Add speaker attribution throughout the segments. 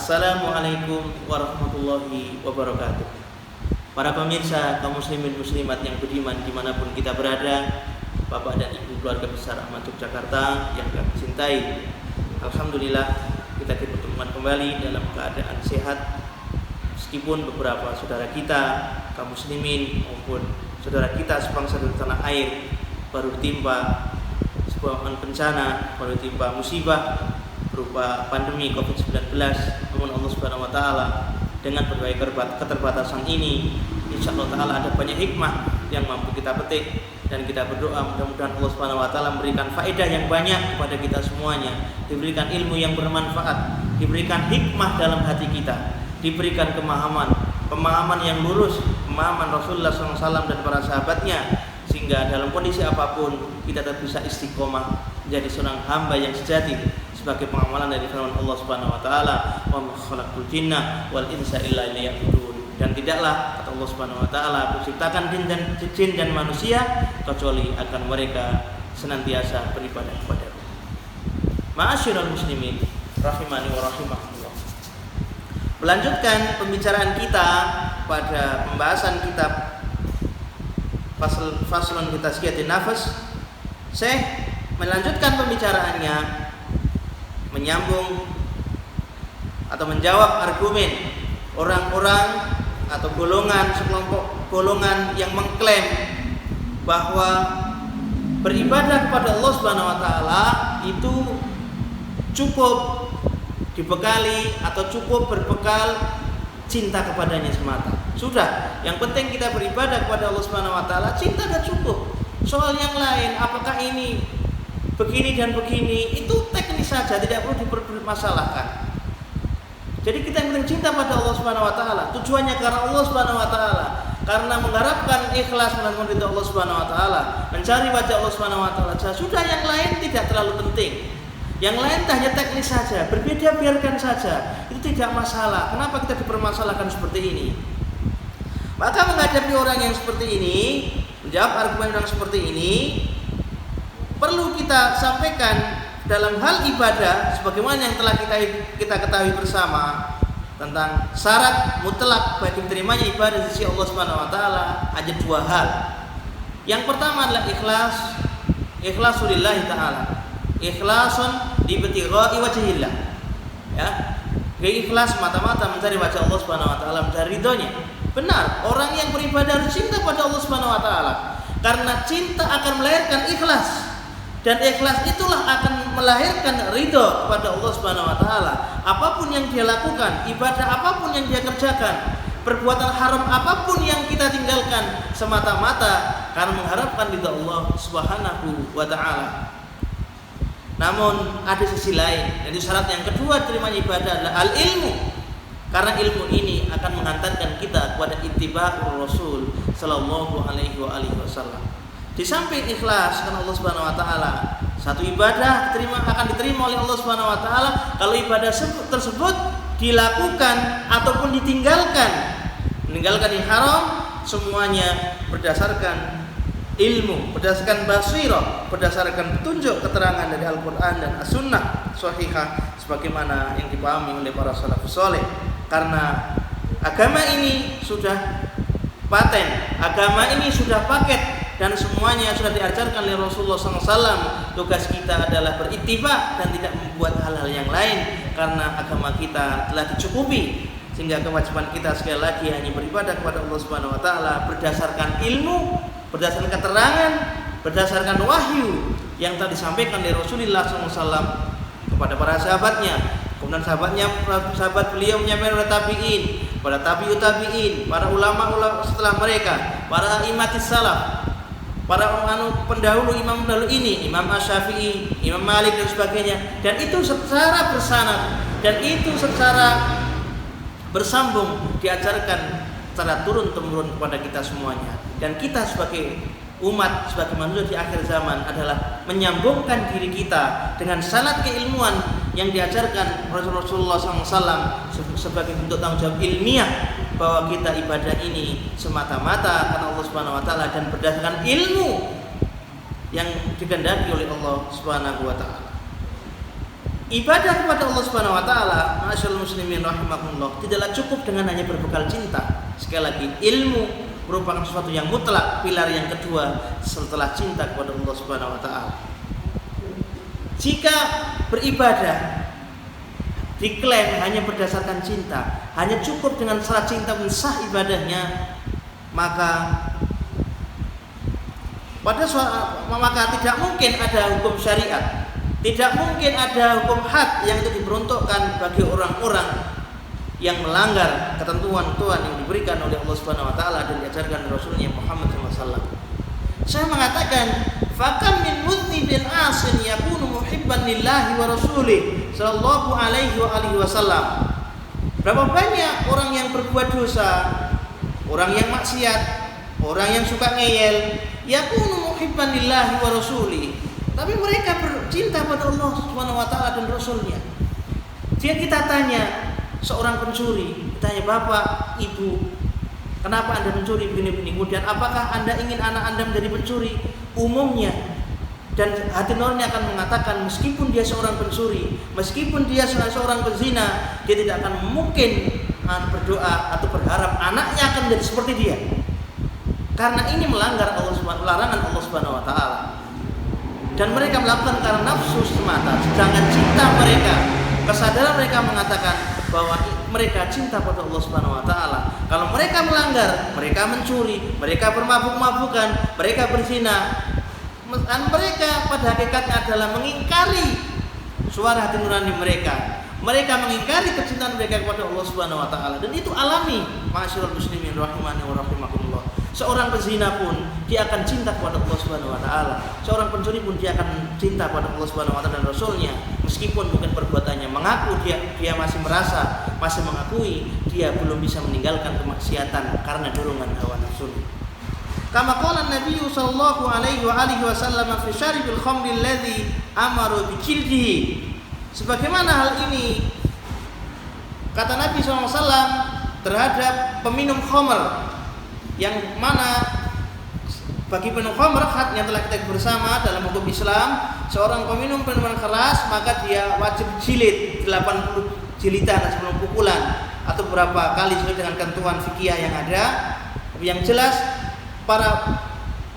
Speaker 1: Assalamualaikum warahmatullahi wabarakatuh. Para pemirsa, kaum muslimin muslimat yang budiman dimanapun kita berada, Bapak dan Ibu keluarga besar Ahmad Yogyakarta yang kami cintai, alhamdulillah kita dipertemukan kembali dalam keadaan sehat. Meskipun beberapa saudara kita kaum muslimin maupun saudara kita sebangsa dan tanah air baru ditimpa sebuah bencana, baru ditimpa musibah berupa pandemi COVID-19, namun Allah Subhanahu wa taala dengan berbagai keterbatasan ini, insyaallah taala ada banyak hikmah yang mampu kita petik, dan kita berdoa mudah-mudahan Allah Subhanahu wa taala memberikan faedah yang banyak kepada kita semuanya, diberikan ilmu yang bermanfaat, diberikan hikmah dalam hati kita, diberikan pemahaman yang lurus, pemahaman Rasulullah SAW dan para sahabatnya, sehingga dalam kondisi apapun kita tetap bisa istiqomah menjadi seorang hamba yang sejati sebagai pengamalan dari firman Allah Subhanahu wa taala, "Wa ma khalaqtul jinna wal insa illa liya'budun." Dan tidaklah, kata Allah Subhanahu wa taala, Aku ciptakan jin dan manusia kecuali akan mereka senantiasa beribadah kepada-Ku. Ma'asyiral muslimin rahimani wa rahimakumullah. Melanjutkan pembicaraan kita pada pembahasan kitab Faslun fi Tazkiyatin Nafas, Syekh melanjutkan pembicaraannya menyambung atau menjawab argumen orang-orang atau sekelompok golongan yang mengklaim bahwa beribadah kepada Allah Subhanahu wa taala itu cukup dibekali atau cukup berbekal cinta kepadanya semata. Sudah, yang penting kita beribadah kepada Allah Subhanahu wa taala, cinta sudah cukup. Soal yang lain, apakah ini begini dan begini, itu teknis saja, tidak perlu dipermasalahkan. Jadi kita yang penting cinta pada Allah Subhanahu wa taala, tujuannya karena Allah Subhanahu wa taala, karena mengharapkan ikhlas menanggungkan ridha Allah Subhanahu wa taala, mencari wajah Allah Subhanahu wa taala. Sudah, yang lain tidak terlalu penting. Yang lain hanya teknis saja, berbeda biarkan saja, itu tidak masalah. Kenapa kita dipermasalahkan seperti ini? Maka menghadapi orang yang seperti ini, menjawab argumen yang seperti ini, perlu kita sampaikan dalam hal ibadah sebagaimana yang telah kita ketahui bersama tentang syarat mutlak bagi diterimanya ibadah di sisi Allah Subhanahu wa taala ada dua hal. Yang pertama adalah ikhlasul lillahi taala. Ikhlasun libtigha'i wajhillah. Ya. Ikhlas mata-mata mencari wajah Allah Subhanahu wa taala, mencari ridhonya. Benar, orang yang beribadah harus cinta pada Allah Subhanahu wa taala. Karena cinta akan melahirkan ikhlas. Dan ikhlas itulah akan melahirkan ridho kepada Allah Subhanahu wa taala. Apapun yang dia lakukan, ibadah apapun yang dia kerjakan, perbuatan haram apapun yang kita tinggalkan, semata-mata karena mengharapkan ridho Allah Subhanahu wa taala. Namun ada sisi lain, yaitu syarat yang kedua terimanya ibadah adalah al-ilmu. Karena ilmu ini akan mengantarkan kita kepada ittiba'ur Rasul sallallahu alaihi wasallam. Di samping ikhlas karena Allah Subhanahu wa taala, satu ibadah akan diterima oleh Allah Subhanahu wa taala kalau ibadah tersebut dilakukan ataupun ditinggalkan. Meninggalkan yang haram semuanya berdasarkan ilmu, berdasarkan basirah, berdasarkan petunjuk keterangan dari Al-Qur'an dan As-Sunnah Shahihah sebagaimana yang dipahami oleh para salafus saleh. Karena agama ini sudah paten, agama ini sudah paket, dan semuanya sudah diajarkan oleh Rasulullah SAW. Tugas kita adalah berittiba dan tidak membuat hal-hal yang lain, karena agama kita telah dicukupi. Sehingga kewajiban kita sekali lagi hanya beribadah kepada Allah Subhanahu wa taala berdasarkan ilmu, berdasarkan keterangan, berdasarkan wahyu yang telah disampaikan oleh Rasulullah SAW kepada para sahabatnya. Kemudian sahabat beliau menyampaikan kepada tabi'in, pada tabi'ut tabi'in, para ulama setelah mereka, para imatis salaf, para pendahulu imam pendahulu ini, Imam Asy-Syafi'i, Imam Malik dan sebagainya. Dan itu secara bersanad dan itu secara bersambung diajarkan secara turun-temurun kepada kita semuanya. Dan kita sebagai umat, sebagai manusia di akhir zaman adalah menyambungkan diri kita dengan sanad keilmuan yang diajarkan Rasulullah SAW sebagai bentuk tanggung jawab ilmiah bahwa kita ibadah ini semata-mata karena Allah Subhanahu wa taala dan berdasarkan ilmu yang dikehendaki oleh Allah Subhanahu wa taala. Ibadah kepada Allah Subhanahu wa taala, ma'asyiral muslimin rahimakumullah, tidaklah cukup dengan hanya berbekal cinta. Sekali lagi, ilmu merupakan sesuatu yang mutlak, pilar yang kedua setelah cinta kepada Allah Subhanahu wa taala. Jika beribadah diklaim hanya berdasarkan cinta, hanya cukup dengan syarat cinta pun sah ibadahnya, maka tidak mungkin ada hukum syariat, tidak mungkin ada hukum had yang itu diperuntukkan bagi orang-orang yang melanggar ketentuan Tuhan yang diberikan oleh Allah Subhanahu wa taala dan diajarkan Rasulnya Muhammad SAW. Saya mengatakan, fakam min mudnibin asin yakunu muhibban lillahi wa rasulih sallallahu alaihi wa alihi wasallam. Berapa banyak orang yang berbuat dosa, orang yang maksiat, orang yang suka ngeyel, yakunu muhibban lillahi wa rasulih, tapi mereka bercinta pada Allah Subhanahu wa taala dan Rasulnya. Jika kita tanya seorang pencuri, tanya bapak, ibu, kenapa anda mencuri begini-begini? Kemudian apakah anda ingin anak anda menjadi pencuri? Umumnya dan hati nurani akan mengatakan, meskipun dia seorang pencuri, meskipun dia seorang pezina, dia tidak akan mungkin berdoa atau berharap anaknya akan menjadi seperti dia, karena ini melanggar larangan Allah Subhanahu wa taala. Dan mereka melakukan karena nafsu semata, sedangkan cinta mereka, kesadaran mereka mengatakan bahwa mereka cinta pada Allah Subhanahu wa taala. Kalau mereka melanggar, mereka mencuri, mereka bermabuk-mabukan, mereka berzina, dan mereka pada hakikatnya adalah mengingkari suara hati nurani mereka. Mereka mengingkari kecintaan mereka kepada Allah Subhanahu wa taala, dan itu alami. Ma'asyiral muslimin rahimani wa rahimakumullah. Seorang pezina pun dia akan cinta kepada Allah Subhanahu wa taala. Seorang pencuri pun dia akan cinta kepada Allah Subhanahu wa taala dan Rasulnya, meskipun mungkin perbuatannya mengaku dia masih merasa, masih mengakui dia belum bisa meninggalkan kemaksiatan karena dorongan hawa nafsu. Kama qala Nabi sallallahu alaihi wa alihi wasallam fi syaribil khamri alladhi amara bi jildihi. Sebagaimana hal ini kata Nabi SAW terhadap peminum khamr, yang mana bagi peminum khamr had yang telah kita bersama dalam hukum Islam, seorang peminum minuman keras maka dia wajib jilid 80 jilidan sebelum pukulan atau berapa kali sesuai dengan ketentuan fikih yang ada. Yang jelas para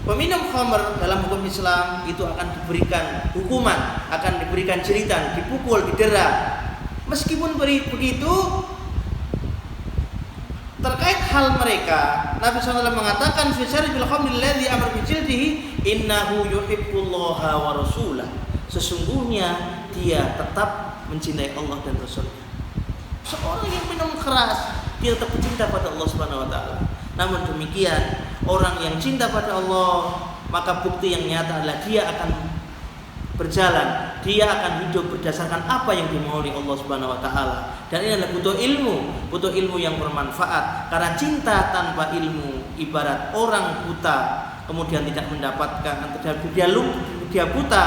Speaker 1: peminum khamr dalam hukum Islam itu akan diberikan hukuman, akan diberikan jilidan, dipukul, didera. Meskipun begitu, terkait hal mereka, Nabi SAW mengatakan fi syaribil khamri alladhi amara bi jildihi innahu yuhibbullaha wa rasulah. Sesungguhnya dia tetap mencintai Allah dan Rasulnya. Seorang yang minum keras, dia tetap cinta pada Allah Subhanahu wa taala. Namun demikian, orang yang cinta pada Allah, maka bukti yang nyata adalah dia akan berjalan, dia akan hidup berdasarkan apa yang dimaui Allah Subhanahu wa taala. Dan ini adalah butuh ilmu yang bermanfaat, karena cinta tanpa ilmu ibarat orang buta kemudian tidak mendapatkan, dia buta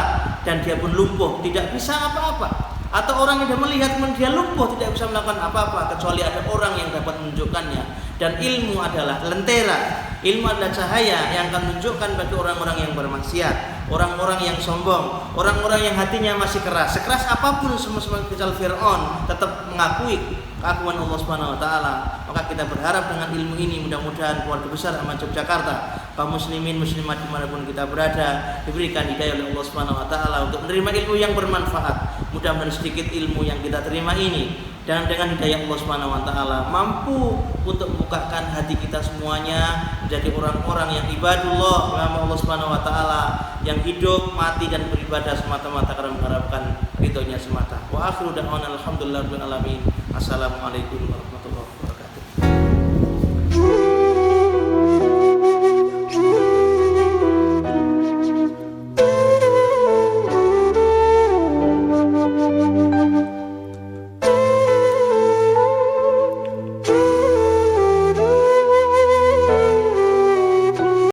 Speaker 1: dan dia pun lumpuh, tidak bisa apa-apa. Atau orang yang melihat dia lumpuh, tidak bisa melakukan apa-apa kecuali ada orang yang dapat menunjukkannya. Dan ilmu adalah lentera, ilmu adalah cahaya yang akan menunjukkan bagi orang-orang yang bermaksiat, orang-orang yang sombong, orang-orang yang hatinya masih keras. Sekeras apapun semua kecuali Fir'aun tetap mengakui keakuan Allah Subhanahu wa taala. Maka kita berharap dengan ilmu ini mudah-mudahan keluarga besar Ahmad Yogyakarta, kaum muslimin muslimat dimanapun kita berada, diberikan hidayah oleh Allah Subhanahu wa taala untuk menerima ilmu yang bermanfaat. Mudah-mudahan sedikit ilmu yang kita terima ini, dan dengan hidayah Allah Subhanahu wa taala mampu untuk membukakan hati kita semuanya menjadi orang-orang yang ibadullah, nama Allah Subhanahu wa taala, yang hidup, mati dan beribadah semata-mata karena mengharapkan ridhonya semata. Wa akhiru da'wana alhamdulillahirabbil alamin. Assalamualaikum warahmatullahi wabarakatuh.